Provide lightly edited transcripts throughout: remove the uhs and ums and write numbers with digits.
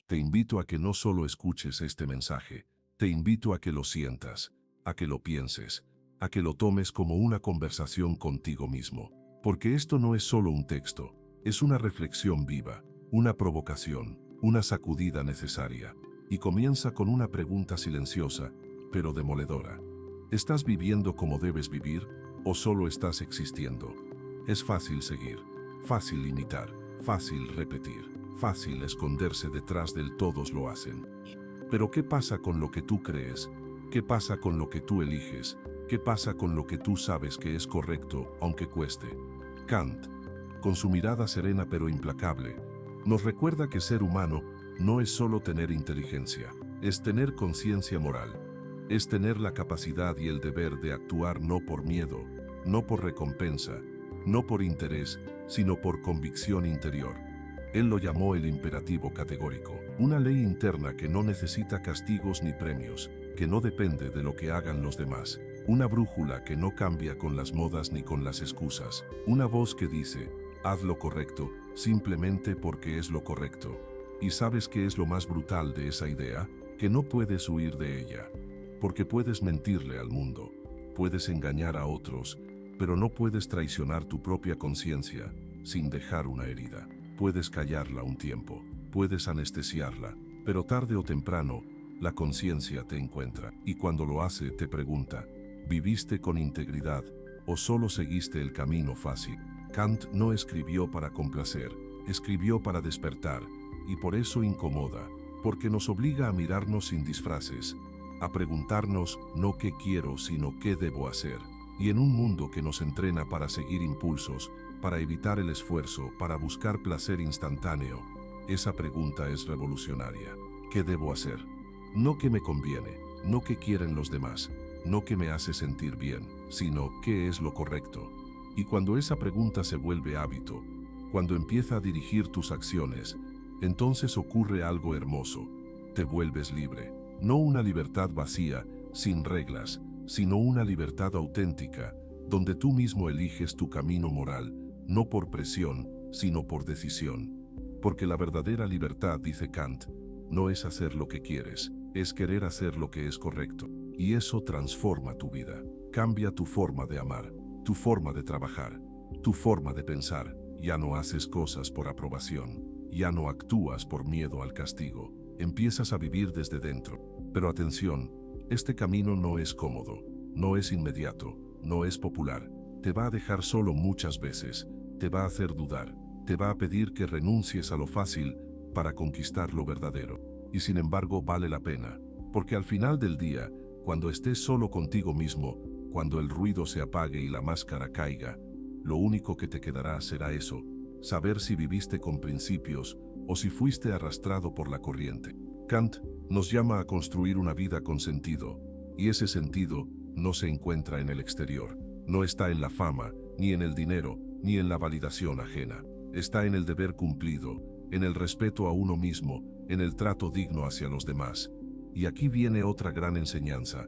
Te invito a que no solo escuches este mensaje, te invito a que lo sientas, a que lo pienses, a que lo tomes como una conversación contigo mismo. Porque esto no es solo un texto, es una reflexión viva, una provocación, una sacudida necesaria. Y comienza con una pregunta silenciosa, pero demoledora. ¿Estás viviendo como debes vivir o solo estás existiendo? Es fácil seguir, fácil imitar, fácil repetir, fácil esconderse detrás del todos lo hacen. Pero ¿qué pasa con lo que tú crees? ¿Qué pasa con lo que tú eliges? ¿Qué pasa con lo que tú sabes que es correcto, aunque cueste? Kant, con su mirada serena pero implacable, nos recuerda que ser humano no es solo tener inteligencia, es tener conciencia moral. Es tener la capacidad y el deber de actuar no por miedo, no por recompensa, no por interés, sino por convicción interior. Él lo llamó el imperativo categórico, una ley interna que no necesita castigos ni premios, que no depende de lo que hagan los demás, una brújula que no cambia con las modas ni con las excusas, una voz que dice, haz lo correcto, simplemente porque es lo correcto. ¿Y sabes qué es lo más brutal de esa idea? Que no puedes huir de ella. Porque puedes mentirle al mundo, puedes engañar a otros, pero no puedes traicionar tu propia conciencia sin dejar una herida. Puedes callarla un tiempo, puedes anestesiarla, pero tarde o temprano, la conciencia te encuentra. Y cuando lo hace, te pregunta, ¿viviste con integridad o solo seguiste el camino fácil? Kant no escribió para complacer, escribió para despertar, y por eso incomoda, porque nos obliga a mirarnos sin disfraces, a preguntarnos no qué quiero, sino qué debo hacer. Y en un mundo que nos entrena para seguir impulsos, para evitar el esfuerzo, para buscar placer instantáneo, esa pregunta es revolucionaria. ¿Qué debo hacer? No qué me conviene, no qué quieren los demás, no qué me hace sentir bien, sino qué es lo correcto. Y cuando esa pregunta se vuelve hábito, cuando empieza a dirigir tus acciones, entonces ocurre algo hermoso. Te vuelves libre. No una libertad vacía, sin reglas, sino una libertad auténtica, donde tú mismo eliges tu camino moral, no por presión, sino por decisión. Porque la verdadera libertad, dice Kant, no es hacer lo que quieres, es querer hacer lo que es correcto. Y eso transforma tu vida, cambia tu forma de amar, tu forma de trabajar, tu forma de pensar. Ya no haces cosas por aprobación, ya no actúas por miedo al castigo. Empiezas a vivir desde dentro. Pero atención, este camino no es cómodo, no es inmediato, no es popular. Te va a dejar solo muchas veces, te va a hacer dudar, te va a pedir que renuncies a lo fácil para conquistar lo verdadero. Y sin embargo vale la pena, porque al final del día, cuando estés solo contigo mismo, cuando el ruido se apague y la máscara caiga, lo único que te quedará será eso, saber si viviste con principios o si fuiste arrastrado por la corriente. Kant nos llama a construir una vida con sentido, y ese sentido no se encuentra en el exterior, no está en la fama, ni en el dinero, ni en la validación ajena. Está en el deber cumplido, en el respeto a uno mismo, en el trato digno hacia los demás. Y aquí viene otra gran enseñanza.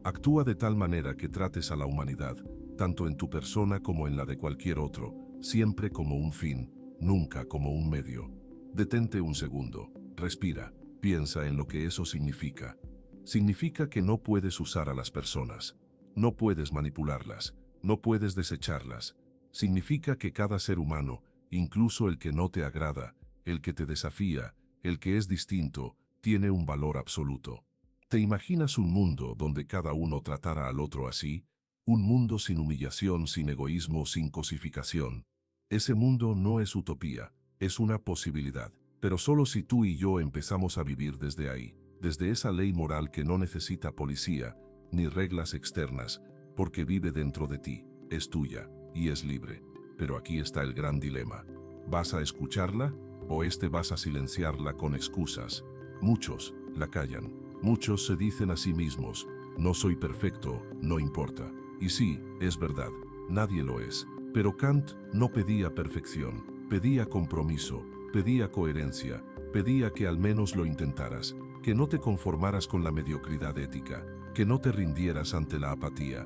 Actúa de tal manera que trates a la humanidad, tanto en tu persona como en la de cualquier otro, siempre como un fin, nunca como un medio. Detente un segundo, respira, piensa en lo que eso significa. Significa que no puedes usar a las personas, no puedes manipularlas, no puedes desecharlas. Significa que cada ser humano, incluso el que no te agrada, el que te desafía, el que es distinto, tiene un valor absoluto. ¿Te imaginas un mundo donde cada uno tratara al otro así? Un mundo sin humillación, sin egoísmo, sin cosificación. Ese mundo no es utopía, es una posibilidad. Pero solo si tú y yo empezamos a vivir desde ahí, desde esa ley moral que no necesita policía, ni reglas externas, porque vive dentro de ti, es tuya, y es libre. Pero aquí está el gran dilema. ¿Vas a escucharla o vas a silenciarla con excusas? Muchos la callan. Muchos se dicen a sí mismos, no soy perfecto, no importa. Y sí, es verdad, nadie lo es. Pero Kant no pedía perfección, pedía compromiso, pedía coherencia, pedía que al menos lo intentaras, que no te conformaras con la mediocridad ética, que no te rindieras ante la apatía.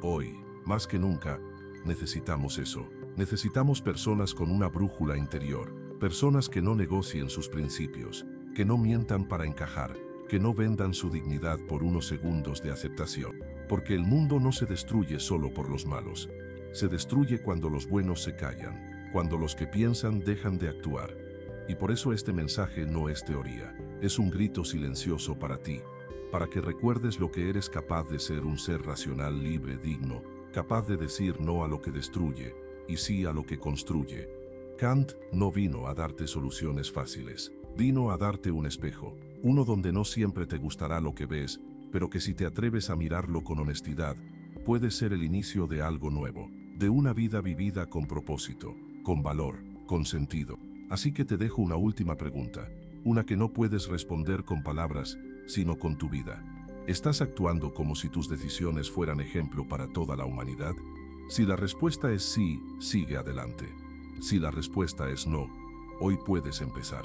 Hoy, más que nunca, necesitamos eso. Necesitamos personas con una brújula interior, personas que no negocien sus principios, que no mientan para encajar, que no vendan su dignidad por unos segundos de aceptación. Porque el mundo no se destruye solo por los malos. Se destruye cuando los buenos se callan, cuando los que piensan dejan de actuar. Y por eso este mensaje no es teoría, es un grito silencioso para ti, para que recuerdes lo que eres capaz de ser, un ser racional, libre, digno, capaz de decir no a lo que destruye y sí a lo que construye. Kant no vino a darte soluciones fáciles, vino a darte un espejo, uno donde no siempre te gustará lo que ves, pero que si te atreves a mirarlo con honestidad, puede ser el inicio de algo nuevo, de una vida vivida con propósito, con valor, con sentido. Así que te dejo una última pregunta, una que no puedes responder con palabras, sino con tu vida. ¿Estás actuando como si tus decisiones fueran ejemplo para toda la humanidad? Si la respuesta es sí, sigue adelante. Si la respuesta es no, hoy puedes empezar.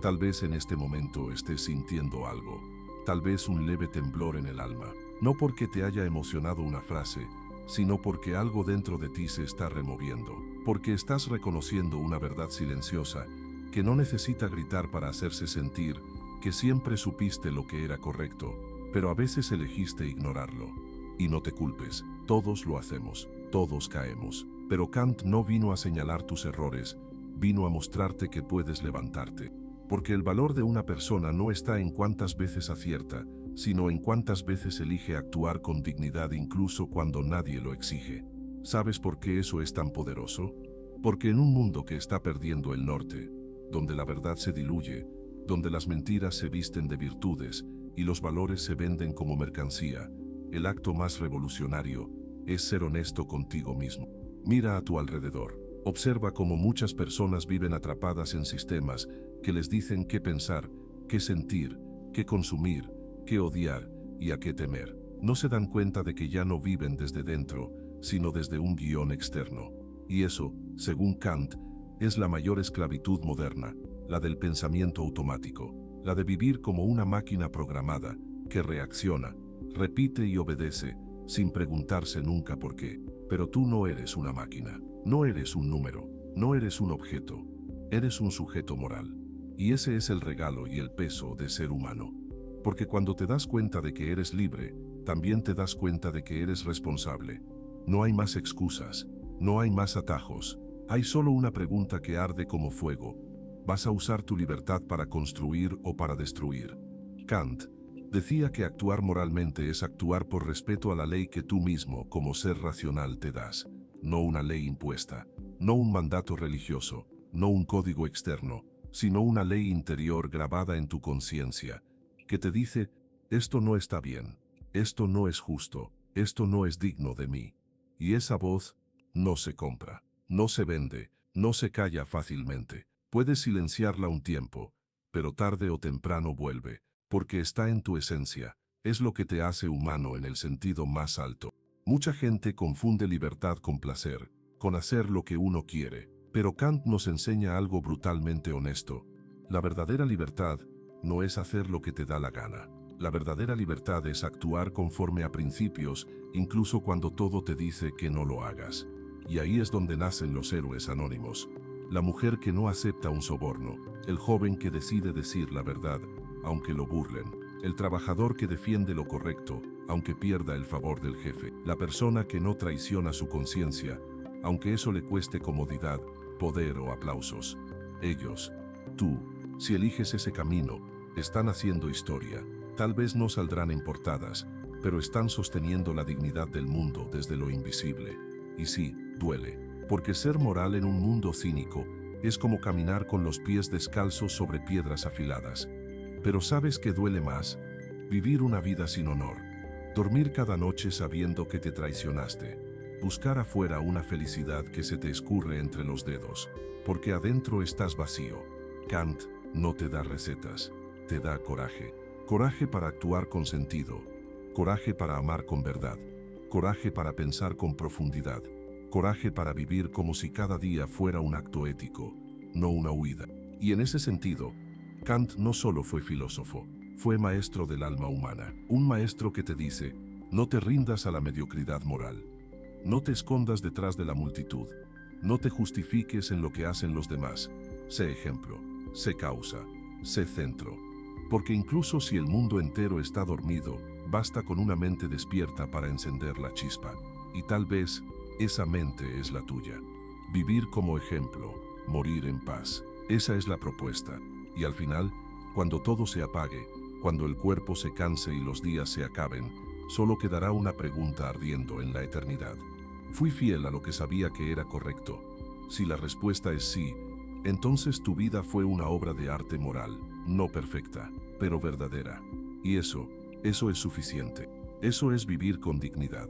Tal vez en este momento estés sintiendo algo, tal vez un leve temblor en el alma, no porque te haya emocionado una frase, sino porque algo dentro de ti se está removiendo, porque estás reconociendo una verdad silenciosa que no necesita gritar para hacerse sentir, que siempre supiste lo que era correcto, pero a veces elegiste ignorarlo. Y no te culpes, todos lo hacemos, todos caemos. Pero Kant no vino a señalar tus errores, vino a mostrarte que puedes levantarte. Porque el valor de una persona no está en cuántas veces acierta, sino en cuántas veces elige actuar con dignidad incluso cuando nadie lo exige. ¿Sabes por qué eso es tan poderoso? Porque en un mundo que está perdiendo el norte, donde la verdad se diluye, donde las mentiras se visten de virtudes y los valores se venden como mercancía, el acto más revolucionario es ser honesto contigo mismo. Mira a tu alrededor. Observa cómo muchas personas viven atrapadas en sistemas que les dicen qué pensar, qué sentir, qué consumir, qué odiar y a qué temer. No se dan cuenta de que ya no viven desde dentro, sino desde un guión externo. Y eso, según Kant, es la mayor esclavitud moderna, la del pensamiento automático, la de vivir como una máquina programada, que reacciona, repite y obedece, sin preguntarse nunca por qué. Pero tú no eres una máquina, no eres un número, no eres un objeto, eres un sujeto moral. Y ese es el regalo y el peso de ser humano. Porque cuando te das cuenta de que eres libre, también te das cuenta de que eres responsable. No hay más excusas, no hay más atajos, hay solo una pregunta que arde como fuego. ¿Vas a usar tu libertad para construir o para destruir? Kant decía que actuar moralmente es actuar por respeto a la ley que tú mismo, como ser racional, te das. No una ley impuesta, no un mandato religioso, no un código externo, sino una ley interior grabada en tu conciencia, que te dice, esto no está bien, esto no es justo, esto no es digno de mí. Y esa voz no se compra, no se vende, no se calla fácilmente. Puedes silenciarla un tiempo, pero tarde o temprano vuelve. Porque está en tu esencia, es lo que te hace humano en el sentido más alto. Mucha gente confunde libertad con placer, con hacer lo que uno quiere, pero Kant nos enseña algo brutalmente honesto. La verdadera libertad no es hacer lo que te da la gana. La verdadera libertad es actuar conforme a principios, incluso cuando todo te dice que no lo hagas. Y ahí es donde nacen los héroes anónimos. La mujer que no acepta un soborno, el joven que decide decir la verdad, aunque lo burlen, el trabajador que defiende lo correcto, aunque pierda el favor del jefe, la persona que no traiciona su conciencia, aunque eso le cueste comodidad, poder o aplausos. Ellos, tú, si eliges ese camino, están haciendo historia. Tal vez no saldrán en portadas, pero están sosteniendo la dignidad del mundo desde lo invisible. Y sí, duele, porque ser moral en un mundo cínico es como caminar con los pies descalzos sobre piedras afiladas. Pero ¿sabes qué duele más? Vivir una vida sin honor. Dormir cada noche sabiendo que te traicionaste. Buscar afuera una felicidad que se te escurre entre los dedos, porque adentro estás vacío. Kant no te da recetas, te da coraje. Coraje para actuar con sentido. Coraje para amar con verdad. Coraje para pensar con profundidad. Coraje para vivir como si cada día fuera un acto ético, no una huida. Y en ese sentido, Kant no solo fue filósofo, fue maestro del alma humana. Un maestro que te dice, no te rindas a la mediocridad moral. No te escondas detrás de la multitud. No te justifiques en lo que hacen los demás. Sé ejemplo, sé causa, sé centro. Porque incluso si el mundo entero está dormido, basta con una mente despierta para encender la chispa. Y tal vez esa mente es la tuya. Vivir como ejemplo, morir en paz. Esa es la propuesta. Y al final, cuando todo se apague, cuando el cuerpo se canse y los días se acaben, solo quedará una pregunta ardiendo en la eternidad. ¿Fui fiel a lo que sabía que era correcto? Si la respuesta es sí, entonces tu vida fue una obra de arte moral, no perfecta, pero verdadera. Y eso es suficiente. Eso es vivir con dignidad.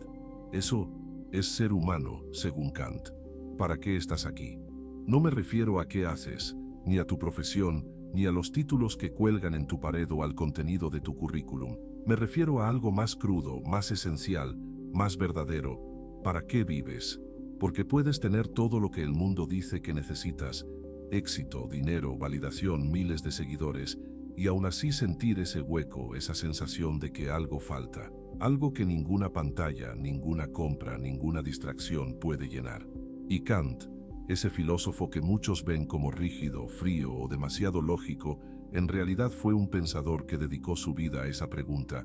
Eso es ser humano, según Kant. ¿Para qué estás aquí? No me refiero a qué haces, ni a tu profesión, ni a los títulos que cuelgan en tu pared o al contenido de tu currículum. Me refiero a algo más crudo, más esencial, más verdadero. ¿Para qué vives? Porque puedes tener todo lo que el mundo dice que necesitas: éxito, dinero, validación, miles de seguidores, y aún así sentir ese hueco, esa sensación de que algo falta, algo que ninguna pantalla, ninguna compra, ninguna distracción puede llenar. Y Kant, ese filósofo que muchos ven como rígido, frío o demasiado lógico, en realidad fue un pensador que dedicó su vida a esa pregunta: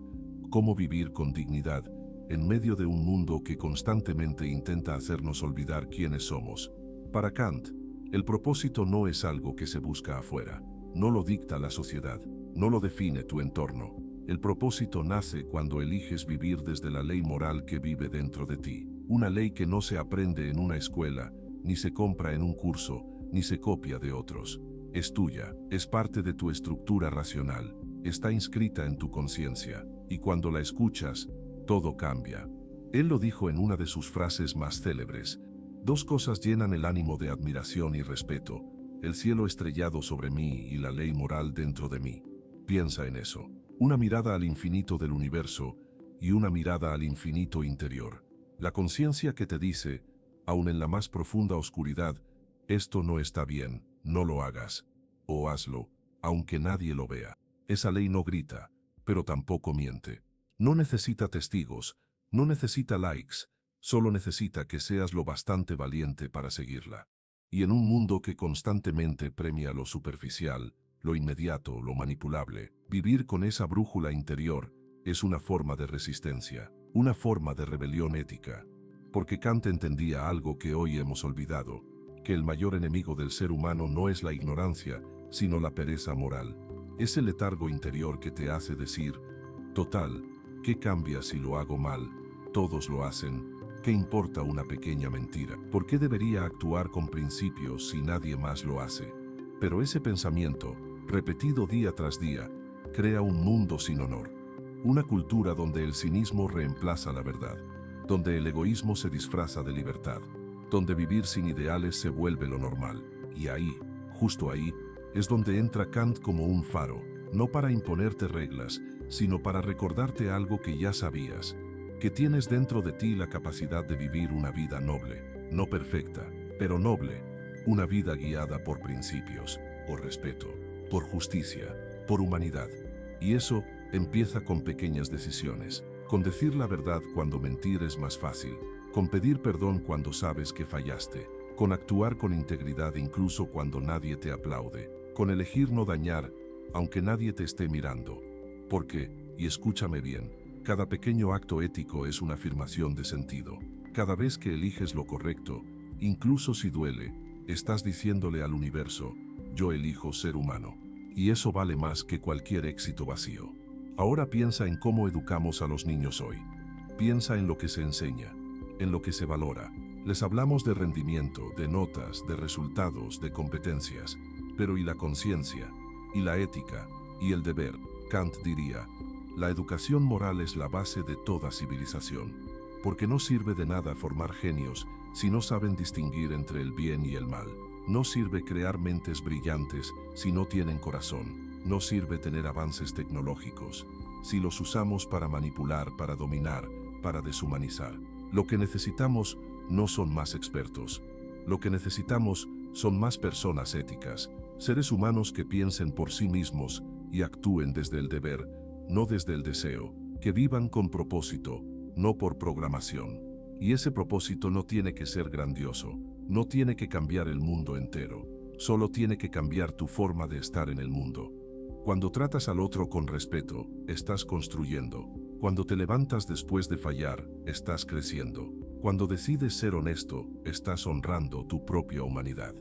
¿cómo vivir con dignidad en medio de un mundo que constantemente intenta hacernos olvidar quiénes somos? Para Kant, el propósito no es algo que se busca afuera, no lo dicta la sociedad, no lo define tu entorno. El propósito nace cuando eliges vivir desde la ley moral que vive dentro de ti, una ley que no se aprende en una escuela, ni se compra en un curso, ni se copia de otros. Es tuya, es parte de tu estructura racional, está inscrita en tu conciencia, y cuando la escuchas, todo cambia. Él lo dijo en una de sus frases más célebres: dos cosas llenan el ánimo de admiración y respeto: el cielo estrellado sobre mí y la ley moral dentro de mí. Piensa en eso. Una mirada al infinito del universo y una mirada al infinito interior. La conciencia que te dice, aun en la más profunda oscuridad: esto no está bien, no lo hagas. O hazlo, aunque nadie lo vea. Esa ley no grita, pero tampoco miente. No necesita testigos, no necesita likes, solo necesita que seas lo bastante valiente para seguirla. Y en un mundo que constantemente premia lo superficial, lo inmediato, lo manipulable, vivir con esa brújula interior es una forma de resistencia, una forma de rebelión ética. Porque Kant entendía algo que hoy hemos olvidado: que el mayor enemigo del ser humano no es la ignorancia, sino la pereza moral. Ese letargo interior que te hace decir: total, ¿qué cambia si lo hago mal? Todos lo hacen. ¿Qué importa una pequeña mentira? ¿Por qué debería actuar con principios si nadie más lo hace? Pero ese pensamiento, repetido día tras día, crea un mundo sin honor. Una cultura donde el cinismo reemplaza la verdad, donde el egoísmo se disfraza de libertad, donde vivir sin ideales se vuelve lo normal. Y ahí, justo ahí, es donde entra Kant como un faro, no para imponerte reglas, sino para recordarte algo que ya sabías: que tienes dentro de ti la capacidad de vivir una vida noble, no perfecta, pero noble, una vida guiada por principios, por respeto, por justicia, por humanidad. Y eso empieza con pequeñas decisiones, con decir la verdad cuando mentir es más fácil, con pedir perdón cuando sabes que fallaste, con actuar con integridad incluso cuando nadie te aplaude, con elegir no dañar, aunque nadie te esté mirando. Porque, y escúchame bien, cada pequeño acto ético es una afirmación de sentido. Cada vez que eliges lo correcto, incluso si duele, estás diciéndole al universo: yo elijo ser humano. Y eso vale más que cualquier éxito vacío. Ahora piensa en cómo educamos a los niños hoy. Piensa en lo que se enseña, en lo que se valora. Les hablamos de rendimiento, de notas, de resultados, de competencias. Pero ¿y la conciencia? ¿Y la ética? ¿Y el deber? Kant diría: la educación moral es la base de toda civilización. Porque no sirve de nada formar genios si no saben distinguir entre el bien y el mal. No sirve crear mentes brillantes si no tienen corazón. No sirve tener avances tecnológicos si los usamos para manipular, para dominar, para deshumanizar. Lo que necesitamos no son más expertos. Lo que necesitamos son más personas éticas, seres humanos que piensen por sí mismos y actúen desde el deber, no desde el deseo, que vivan con propósito, no por programación. Y ese propósito no tiene que ser grandioso, no tiene que cambiar el mundo entero, solo tiene que cambiar tu forma de estar en el mundo. Cuando tratas al otro con respeto, estás construyendo. Cuando te levantas después de fallar, estás creciendo. Cuando decides ser honesto, estás honrando tu propia humanidad.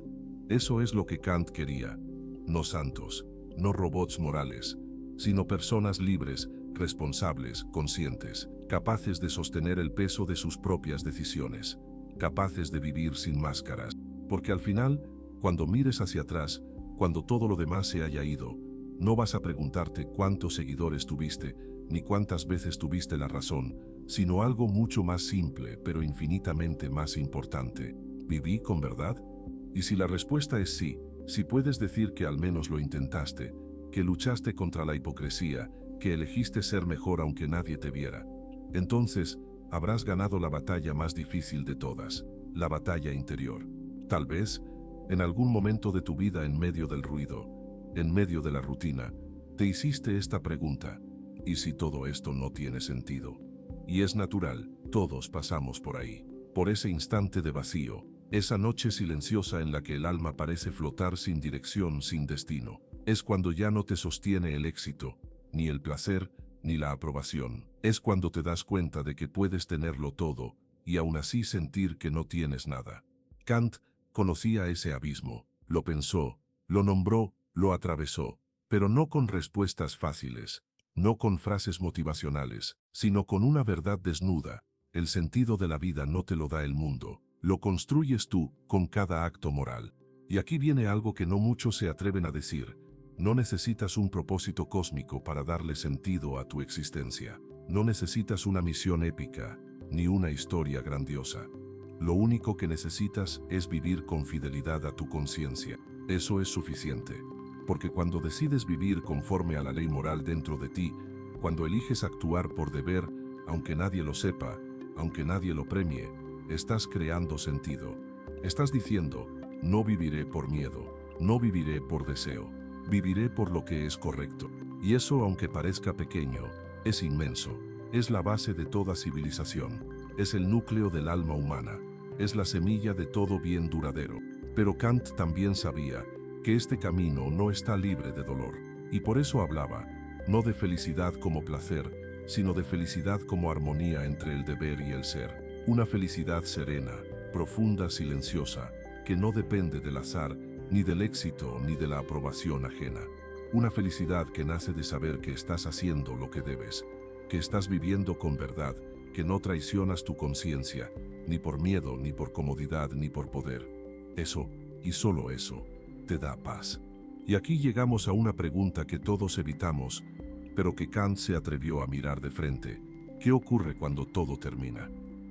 Eso es lo que Kant quería. No santos, no robots morales, sino personas libres, responsables, conscientes, capaces de sostener el peso de sus propias decisiones, capaces de vivir sin máscaras. Porque al final, cuando mires hacia atrás, cuando todo lo demás se haya ido, no vas a preguntarte cuántos seguidores tuviste, ni cuántas veces tuviste la razón, sino algo mucho más simple, pero infinitamente más importante. ¿Viví con verdad? Y si la respuesta es sí, si puedes decir que al menos lo intentaste, que luchaste contra la hipocresía, que elegiste ser mejor aunque nadie te viera, entonces habrás ganado la batalla más difícil de todas, la batalla interior. Tal vez, en algún momento de tu vida en medio del ruido, en medio de la rutina, te hiciste esta pregunta: ¿y si todo esto no tiene sentido? Y es natural, todos pasamos por ahí, por ese instante de vacío, esa noche silenciosa en la que el alma parece flotar sin dirección, sin destino. Es cuando ya no te sostiene el éxito, ni el placer, ni la aprobación. Es cuando te das cuenta de que puedes tenerlo todo, y aún así sentir que no tienes nada. Kant conocía ese abismo, lo pensó, lo nombró, lo atravesó, pero no con respuestas fáciles, no con frases motivacionales, sino con una verdad desnuda. El sentido de la vida no te lo da el mundo, lo construyes tú con cada acto moral. Y aquí viene algo que no muchos se atreven a decir: no necesitas un propósito cósmico para darle sentido a tu existencia. No necesitas una misión épica, ni una historia grandiosa. Lo único que necesitas es vivir con fidelidad a tu conciencia. Eso es suficiente. Porque cuando decides vivir conforme a la ley moral dentro de ti, cuando eliges actuar por deber, aunque nadie lo sepa, aunque nadie lo premie, estás creando sentido. Estás diciendo: no viviré por miedo, no viviré por deseo, viviré por lo que es correcto. Y eso, aunque parezca pequeño, es inmenso. Es la base de toda civilización. Es el núcleo del alma humana. Es la semilla de todo bien duradero. Pero Kant también sabía que este camino no está libre de dolor. Y por eso hablaba, no de felicidad como placer, sino de felicidad como armonía entre el deber y el ser. Una felicidad serena, profunda, silenciosa, que no depende del azar, ni del éxito, ni de la aprobación ajena. Una felicidad que nace de saber que estás haciendo lo que debes, que estás viviendo con verdad, que no traicionas tu conciencia, ni por miedo, ni por comodidad, ni por poder. Eso, y solo eso, te da paz. Y aquí llegamos a una pregunta que todos evitamos, pero que Kant se atrevió a mirar de frente. ¿Qué ocurre cuando todo termina?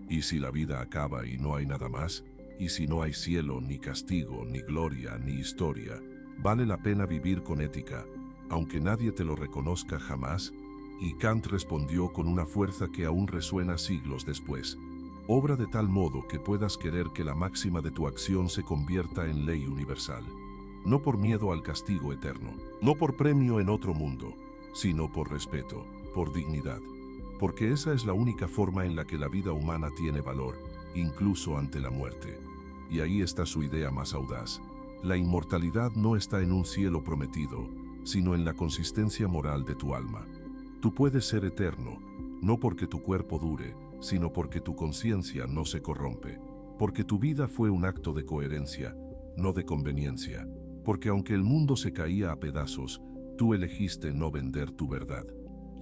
¿Y si la vida acaba y no hay nada más? ¿Y si no hay cielo, ni castigo, ni gloria, ni historia? ¿Vale la pena vivir con ética, aunque nadie te lo reconozca jamás? Y Kant respondió con una fuerza que aún resuena siglos después: obra de tal modo que puedas querer que la máxima de tu acción se convierta en ley universal. No por miedo al castigo eterno, no por premio en otro mundo, sino por respeto, por dignidad. Porque esa es la única forma en la que la vida humana tiene valor, incluso ante la muerte. Y ahí está su idea más audaz. La inmortalidad no está en un cielo prometido, sino en la consistencia moral de tu alma. Tú puedes ser eterno, no porque tu cuerpo dure, sino porque tu conciencia no se corrompe. Porque tu vida fue un acto de coherencia, no de conveniencia. Porque aunque el mundo se caía a pedazos, tú elegiste no vender tu verdad.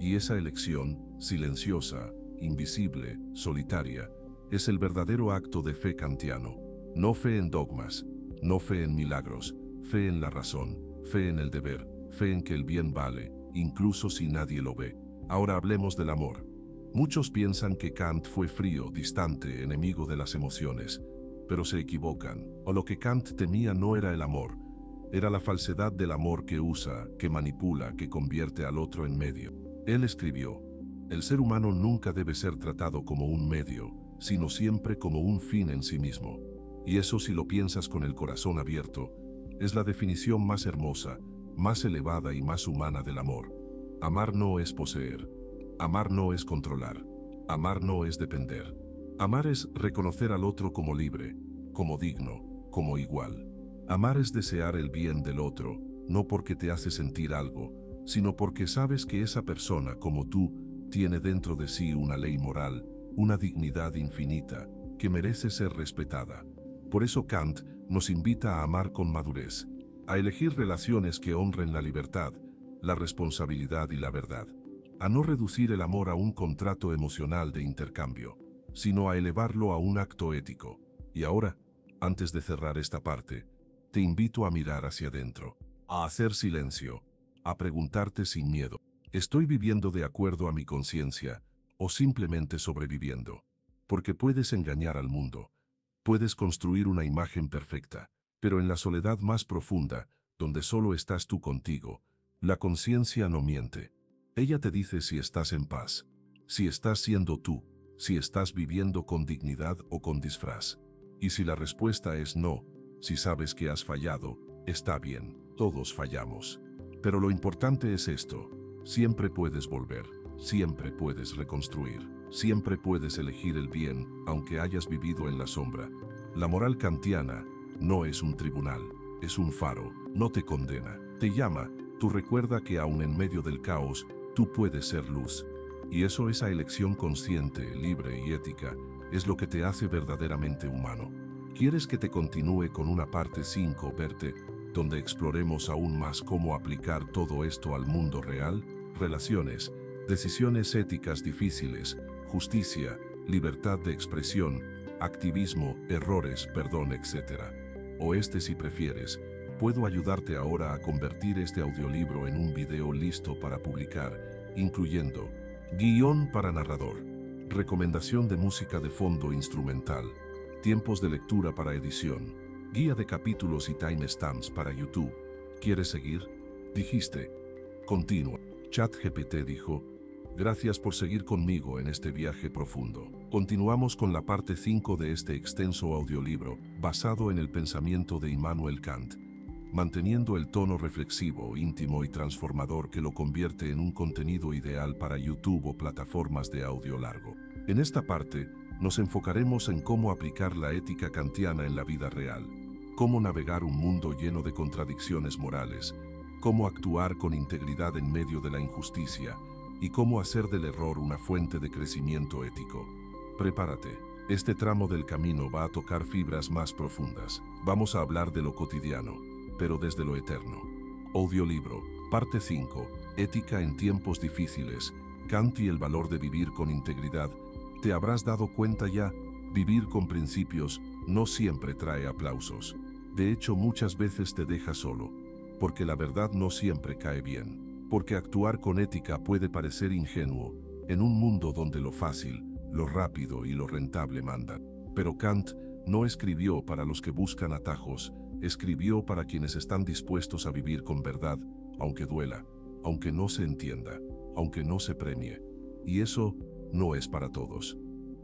Y esa elección, silenciosa, invisible, solitaria, es el verdadero acto de fe kantiano. No fe en dogmas, no fe en milagros, fe en la razón, fe en el deber, fe en que el bien vale, incluso si nadie lo ve. Ahora hablemos del amor. Muchos piensan que Kant fue frío, distante, enemigo de las emociones, pero se equivocan. O lo que Kant temía no era el amor, era la falsedad del amor que usa, que manipula, que convierte al otro en medio. Él escribió: el ser humano nunca debe ser tratado como un medio, sino siempre como un fin en sí mismo. Y eso, si lo piensas con el corazón abierto, es la definición más hermosa, más elevada y más humana del amor. Amar no es poseer. Amar no es controlar. Amar no es depender. Amar es reconocer al otro como libre, como digno, como igual. Amar es desear el bien del otro, no porque te hace sentir algo, sino porque sabes que esa persona, como tú, tiene dentro de sí una ley moral, una dignidad infinita, que merece ser respetada. Por eso Kant nos invita a amar con madurez, a elegir relaciones que honren la libertad, la responsabilidad y la verdad, a no reducir el amor a un contrato emocional de intercambio, sino a elevarlo a un acto ético. Y ahora, antes de cerrar esta parte, te invito a mirar hacia adentro, a hacer silencio, a preguntarte sin miedo, ¿estoy viviendo de acuerdo a mi conciencia o simplemente sobreviviendo? Porque puedes engañar al mundo, puedes construir una imagen perfecta, pero en la soledad más profunda, donde solo estás tú contigo, la conciencia no miente. Ella te dice si estás en paz, si estás siendo tú, si estás viviendo con dignidad o con disfraz. Y si la respuesta es no, si sabes que has fallado, está bien, todos fallamos. Pero lo importante es esto: siempre puedes volver, siempre puedes reconstruir, siempre puedes elegir el bien, aunque hayas vivido en la sombra. La moral kantiana no es un tribunal, es un faro, no te condena, te llama, tú recuerda que aun en medio del caos, tú puedes ser luz. Y eso, esa elección consciente, libre y ética, es lo que te hace verdaderamente humano. ¿Quieres que te continúe con una parte 5, verte, donde exploremos aún más cómo aplicar todo esto al mundo real? Relaciones, decisiones éticas difíciles, justicia, libertad de expresión, activismo, errores, perdón, etc. O si prefieres, puedo ayudarte ahora a convertir este audiolibro en un video listo para publicar, incluyendo guión para narrador, recomendación de música de fondo instrumental, tiempos de lectura para edición, guía de capítulos y timestamps para YouTube. ¿Quieres seguir? Dijiste. Continúa. ChatGPT dijo: gracias por seguir conmigo en este viaje profundo. Continuamos con la parte 5 de este extenso audiolibro, basado en el pensamiento de Immanuel Kant, manteniendo el tono reflexivo, íntimo y transformador que lo convierte en un contenido ideal para YouTube o plataformas de audio largo. En esta parte, nos enfocaremos en cómo aplicar la ética kantiana en la vida real, cómo navegar un mundo lleno de contradicciones morales, cómo actuar con integridad en medio de la injusticia, y cómo hacer del error una fuente de crecimiento ético. Prepárate, este tramo del camino va a tocar fibras más profundas. Vamos a hablar de lo cotidiano, pero desde lo eterno. Audiolibro, parte 5, Ética en tiempos difíciles, Kant y el valor de vivir con integridad. Te habrás dado cuenta ya, vivir con principios no siempre trae aplausos. De hecho, muchas veces te deja solo, porque la verdad no siempre cae bien, porque actuar con ética puede parecer ingenuo, en un mundo donde lo fácil, lo rápido y lo rentable mandan. Pero Kant no escribió para los que buscan atajos, escribió para quienes están dispuestos a vivir con verdad, aunque duela, aunque no se entienda, aunque no se premie. Y eso no es para todos.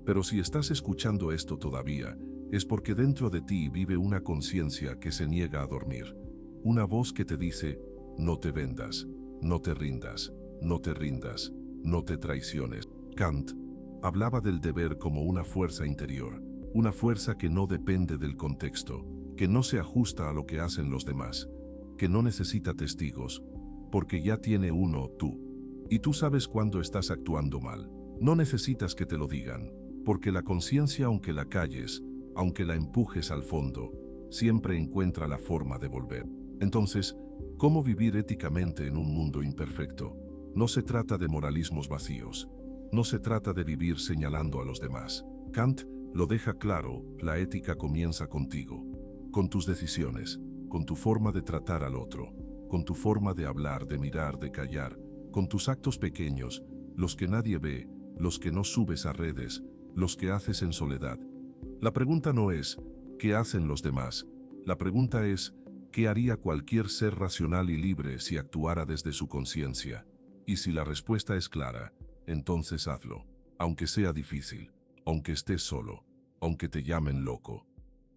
Pero si estás escuchando esto todavía, es porque dentro de ti vive una conciencia que se niega a dormir. Una voz que te dice: no te vendas, no te rindas, no te rindas, no te traiciones. Kant hablaba del deber como una fuerza interior, una fuerza que no depende del contexto, que no se ajusta a lo que hacen los demás, que no necesita testigos, porque ya tiene uno, tú. Y tú sabes cuando estás actuando mal. No necesitas que te lo digan, porque la conciencia, aunque la calles, aunque la empujes al fondo, siempre encuentra la forma de volver. Entonces, ¿cómo vivir éticamente en un mundo imperfecto? No se trata de moralismos vacíos. No se trata de vivir señalando a los demás. Kant lo deja claro: la ética comienza contigo, con tus decisiones, con tu forma de tratar al otro, con tu forma de hablar, de mirar, de callar, con tus actos pequeños, los que nadie ve, los que no subes a redes, los que haces en soledad. La pregunta no es ¿qué hacen los demás? La pregunta es ¿qué haría cualquier ser racional y libre si actuara desde su conciencia? Y si la respuesta es clara, entonces hazlo, aunque sea difícil, aunque estés solo, aunque te llamen loco.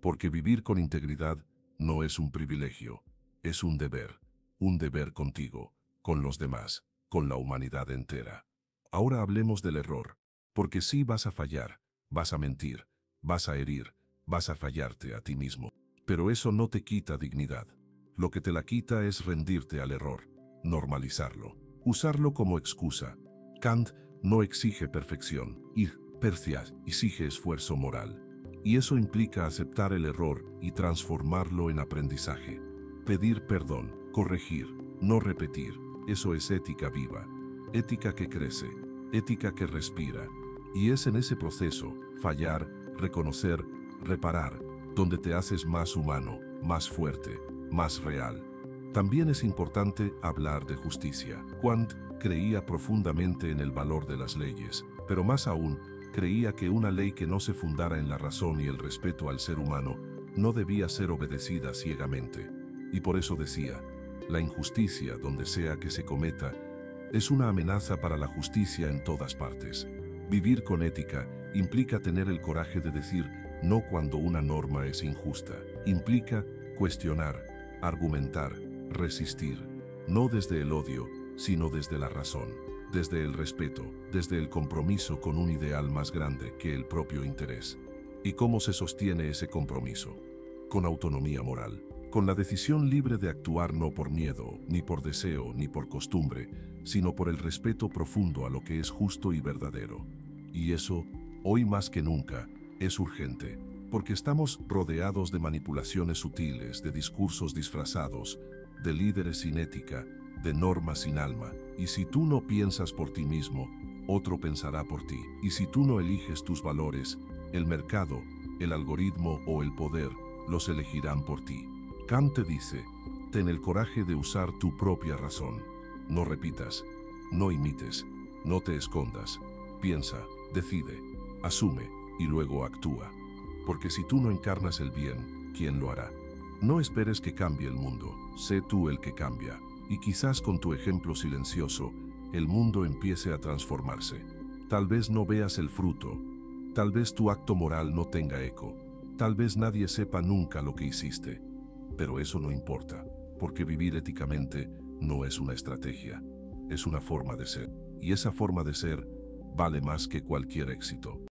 Porque vivir con integridad no es un privilegio, es un deber contigo, con los demás, con la humanidad entera. Ahora hablemos del error, porque sí, vas a fallar, vas a mentir, vas a herir, vas a fallarte a ti mismo. Pero eso no te quita dignidad. Lo que te la quita es rendirte al error. normalizarlo, usarlo como excusa. Kant no exige perfección, exige esfuerzo moral. Y eso implica aceptar el error y transformarlo en aprendizaje. Pedir perdón, corregir, no repetir, eso es ética viva. Ética que crece, ética que respira. Y es en ese proceso, fallar, reconocer, reparar, donde te haces más humano, más fuerte, más real. También es importante hablar de justicia. Kant creía profundamente en el valor de las leyes, pero más aún, creía que una ley que no se fundara en la razón y el respeto al ser humano no debía ser obedecida ciegamente. Y por eso decía, la injusticia, donde sea que se cometa, es una amenaza para la justicia en todas partes. Vivir con ética implica tener el coraje de decir no cuando una norma es injusta. Implica cuestionar, argumentar, resistir, no desde el odio, sino desde la razón, desde el respeto, desde el compromiso con un ideal más grande que el propio interés. ¿Y cómo se sostiene ese compromiso? Con autonomía moral, con la decisión libre de actuar no por miedo, ni por deseo, ni por costumbre, sino por el respeto profundo a lo que es justo y verdadero. Y eso, hoy más que nunca, es urgente, porque estamos rodeados de manipulaciones sutiles, de discursos disfrazados, de líderes sin ética, de normas sin alma. Y si tú no piensas por ti mismo, otro pensará por ti. Y si tú no eliges tus valores, el mercado, el algoritmo o el poder los elegirán por ti. Kant te dice, ten el coraje de usar tu propia razón. No repitas, no imites, no te escondas. Piensa, decide, asume y luego actúa. Porque si tú no encarnas el bien, ¿quién lo hará? No esperes que cambie el mundo, sé tú el que cambia. Y quizás con tu ejemplo silencioso, el mundo empiece a transformarse. Tal vez no veas el fruto, tal vez tu acto moral no tenga eco, tal vez nadie sepa nunca lo que hiciste. Pero eso no importa, porque vivir éticamente no es una estrategia, es una forma de ser. Y esa forma de ser vale más que cualquier éxito.